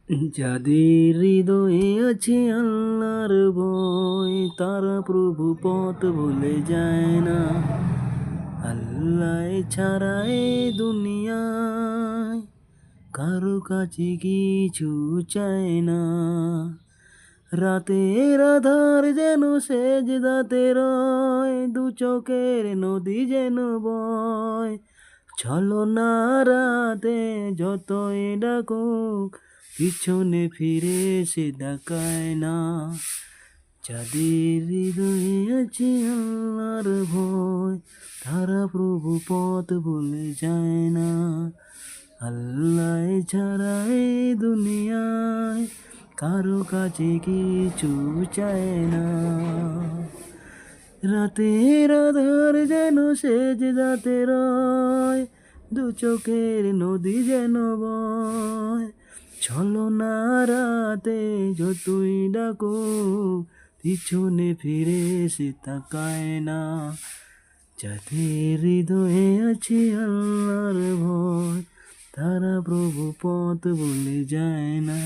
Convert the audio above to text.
যাদের হৃদয়ে আছে আল্লাহর ভয়, তারা প্রভু পথ ভুলে যায় না। আল্লাহ ছাড়া এ দুনিয়ায় কারো কাছে কিছু চায় না। রাতের আধার যেন সেজদাতে রয়, দু চোখের নদী যেন বয়। চলো না রাতে যতই ডাকুক, পিছনে ফিরে সে তাকায় না। যাদের হৃদয়ে আছে আল্লাহর ভয়, তারা প্রভু পথ ভুলে যায় না। আল্লাহ ছাড়া এই দুনিয়ায় কারো কাছে কিছু চায় না। রাতের আধার যেন সেজদাতে রয়, দু চোখের নদী যেন বয়। চলো না রাতে যতই ডাকো, পিছনে ফিরে সে তাকায় না। যাদের হৃদয়ে আছে আল্লাহর ভয়, তারা প্রভু পথ ভুলে যায় না।